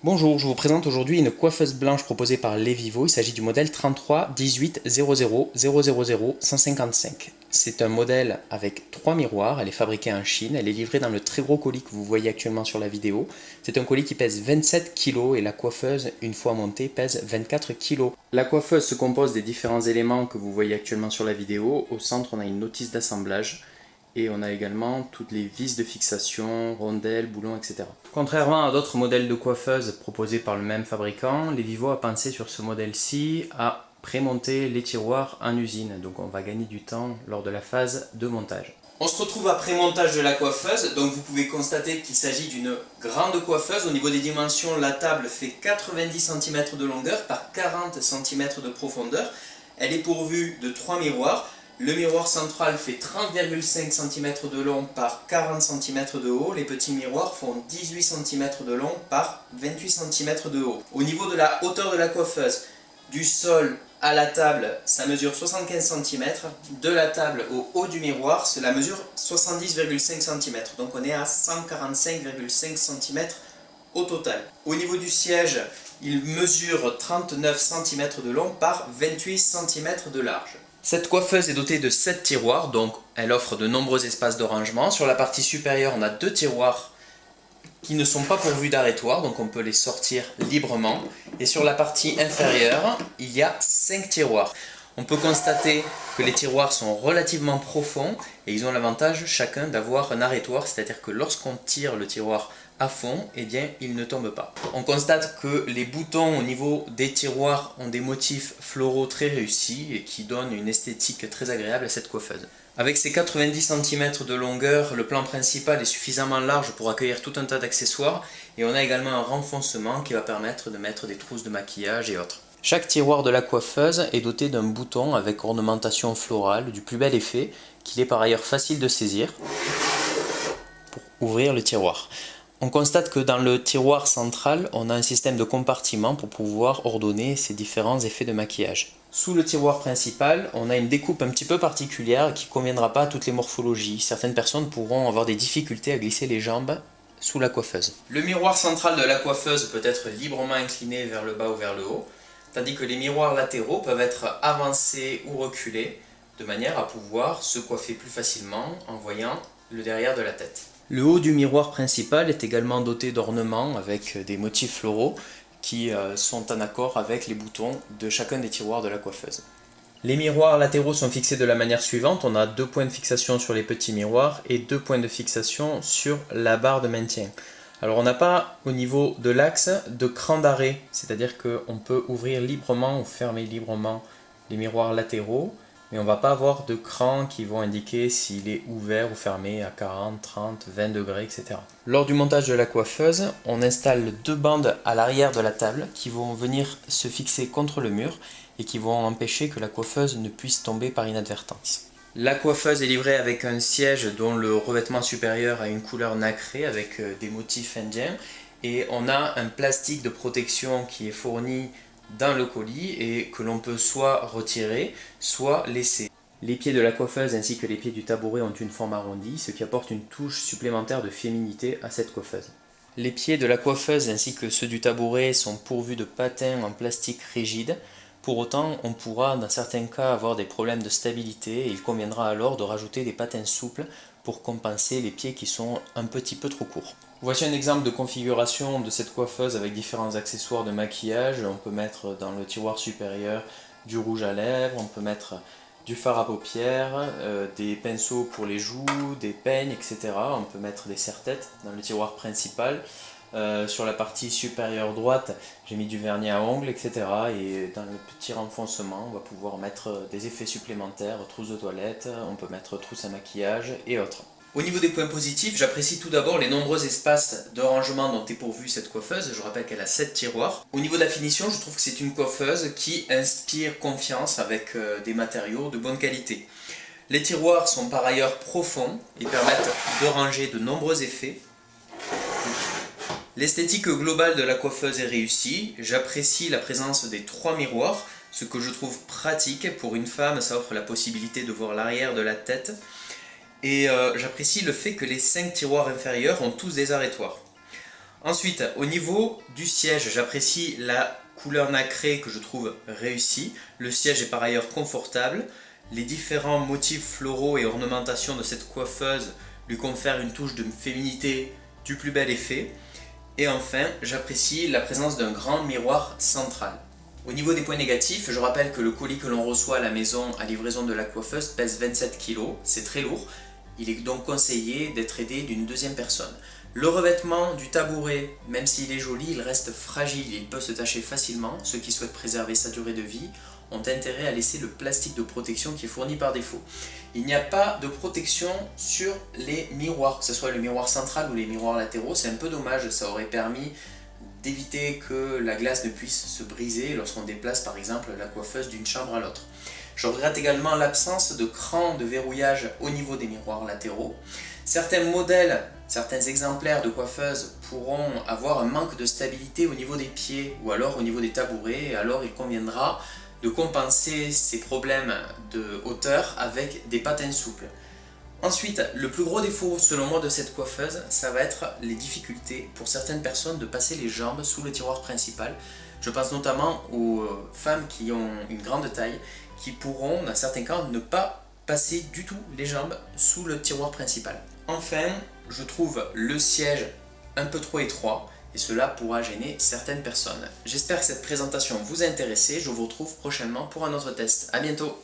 Bonjour, je vous présente aujourd'hui une coiffeuse blanche proposée par Levivo. Il s'agit du modèle 33 18 00 000 155. C'est un modèle avec 3 miroirs, elle est fabriquée en Chine, elle est livrée dans le très gros colis que vous voyez actuellement sur la vidéo. C'est un colis qui pèse 27 kg et la coiffeuse, une fois montée, pèse 24 kg. La coiffeuse se compose des différents éléments que vous voyez actuellement sur la vidéo. Au centre, on a une notice d'assemblage. Et on a également toutes les vis de fixation, rondelles, boulons, etc. Contrairement à d'autres modèles de coiffeuses proposés par le même fabricant, Levivo a pensé sur ce modèle-ci à prémonter les tiroirs en usine. Donc on va gagner du temps lors de la phase de montage. On se retrouve après montage de la coiffeuse, donc vous pouvez constater qu'il s'agit d'une grande coiffeuse. Au niveau des dimensions, la table fait 90 cm de longueur par 40 cm de profondeur. Elle est pourvue de 3 miroirs. Le miroir central fait 30,5 cm de long par 40 cm de haut. Les petits miroirs font 18 cm de long par 28 cm de haut. Au niveau de la hauteur de la coiffeuse, du sol à la table, ça mesure 75 cm. De la table au haut du miroir, cela mesure 70,5 cm. Donc on est à 145,5 cm au total. Au niveau du siège, il mesure 39 cm de long par 28 cm de large. Cette coiffeuse est dotée de 7 tiroirs, donc elle offre de nombreux espaces de rangement. Sur la partie supérieure, on a 2 tiroirs qui ne sont pas pourvus d'arrêtoir, donc on peut les sortir librement. Et sur la partie inférieure, il y a 5 tiroirs. On peut constater que les tiroirs sont relativement profonds et ils ont l'avantage chacun d'avoir un arrêtoir, c'est-à-dire que lorsqu'on tire le tiroir à fond, eh bien, il ne tombe pas. On constate que les boutons au niveau des tiroirs ont des motifs floraux très réussis et qui donnent une esthétique très agréable à cette coiffeuse. Avec ses 90 cm de longueur, le plan principal est suffisamment large pour accueillir tout un tas d'accessoires et on a également un renfoncement qui va permettre de mettre des trousses de maquillage et autres. Chaque tiroir de la coiffeuse est doté d'un bouton avec ornementation florale du plus bel effet, qu'il est par ailleurs facile de saisir pour ouvrir le tiroir. On constate que dans le tiroir central, on a un système de compartiments pour pouvoir ordonner ces différents effets de maquillage. Sous le tiroir principal, on a une découpe un petit peu particulière qui ne conviendra pas à toutes les morphologies. Certaines personnes pourront avoir des difficultés à glisser les jambes sous la coiffeuse. Le miroir central de la coiffeuse peut être librement incliné vers le bas ou vers le haut, tandis que les miroirs latéraux peuvent être avancés ou reculés, de manière à pouvoir se coiffer plus facilement en voyant le derrière de la tête. Le haut du miroir principal est également doté d'ornements avec des motifs floraux qui sont en accord avec les boutons de chacun des tiroirs de la coiffeuse. Les miroirs latéraux sont fixés de la manière suivante. On a 2 points de fixation sur les petits miroirs et 2 points de fixation sur la barre de maintien. Alors on n'a pas au niveau de l'axe de cran d'arrêt, c'est-à-dire qu'on peut ouvrir librement ou fermer librement les miroirs latéraux, mais on ne va pas avoir de crans qui vont indiquer s'il est ouvert ou fermé à 40, 30, 20 degrés, etc. Lors du montage de la coiffeuse, on installe 2 bandes à l'arrière de la table qui vont venir se fixer contre le mur et qui vont empêcher que la coiffeuse ne puisse tomber par inadvertance. La coiffeuse est livrée avec un siège dont le revêtement supérieur a une couleur nacrée avec des motifs indiens et on a un plastique de protection qui est fourni dans le colis et que l'on peut soit retirer, soit laisser. Les pieds de la coiffeuse ainsi que les pieds du tabouret ont une forme arrondie, ce qui apporte une touche supplémentaire de féminité à cette coiffeuse. Les pieds de la coiffeuse ainsi que ceux du tabouret sont pourvus de patins en plastique rigide. Pour autant, on pourra dans certains cas avoir des problèmes de stabilité et il conviendra alors de rajouter des patins souples pour compenser les pieds qui sont un petit peu trop courts. Voici un exemple de configuration de cette coiffeuse avec différents accessoires de maquillage. On peut mettre dans le tiroir supérieur du rouge à lèvres, on peut mettre du fard à paupières, des pinceaux pour les joues, des peignes, etc. On peut mettre des serre-têtes dans le tiroir principal. Sur la partie supérieure droite, j'ai mis du vernis à ongles, etc. Et dans le petit renfoncement, on va pouvoir mettre des effets supplémentaires, trousse de toilette, on peut mettre trousse à maquillage et autres. Au niveau des points positifs, j'apprécie tout d'abord les nombreux espaces de rangement dont est pourvue cette coiffeuse. Je rappelle qu'elle a 7 tiroirs. Au niveau de la finition, je trouve que c'est une coiffeuse qui inspire confiance avec des matériaux de bonne qualité. Les tiroirs sont par ailleurs profonds et permettent de ranger de nombreux effets. L'esthétique globale de la coiffeuse est réussie. J'apprécie la présence des 3 miroirs, ce que je trouve pratique. Pour une femme, ça offre la possibilité de voir l'arrière de la tête. Et j'apprécie le fait que les 5 tiroirs inférieurs ont tous des arrêtoirs. Ensuite, au niveau du siège, j'apprécie la couleur nacrée que je trouve réussie. Le siège est par ailleurs confortable. Les différents motifs floraux et ornementations de cette coiffeuse lui confèrent une touche de féminité du plus bel effet. Et enfin, j'apprécie la présence d'un grand miroir central. Au niveau des points négatifs, je rappelle que le colis que l'on reçoit à la maison à livraison de la coiffeuse pèse 27 kg, c'est très lourd. Il est donc conseillé d'être aidé d'une deuxième personne. Le revêtement du tabouret, même s'il est joli, il reste fragile, il peut se tacher facilement. Ceux qui souhaitent préserver sa durée de vie ont intérêt à laisser le plastique de protection qui est fourni par défaut. Il n'y a pas de protection sur les miroirs, que ce soit le miroir central ou les miroirs latéraux. C'est un peu dommage, ça aurait permis d'éviter que la glace ne puisse se briser lorsqu'on déplace par exemple la coiffeuse d'une chambre à l'autre. Je regrette également l'absence de cran de verrouillage au niveau des miroirs latéraux. Certains modèles, certains exemplaires de coiffeuses pourront avoir un manque de stabilité au niveau des pieds ou alors au niveau des tabourets, et alors il conviendra de compenser ces problèmes de hauteur avec des patins souples. Ensuite, le plus gros défaut selon moi de cette coiffeuse, ça va être les difficultés pour certaines personnes de passer les jambes sous le tiroir principal. Je pense notamment aux femmes qui ont une grande taille, qui pourront, dans certains cas, ne pas passer du tout les jambes sous le tiroir principal. Enfin, je trouve le siège un peu trop étroit et cela pourra gêner certaines personnes. J'espère que cette présentation vous a intéressé, je vous retrouve prochainement pour un autre test. A bientôt!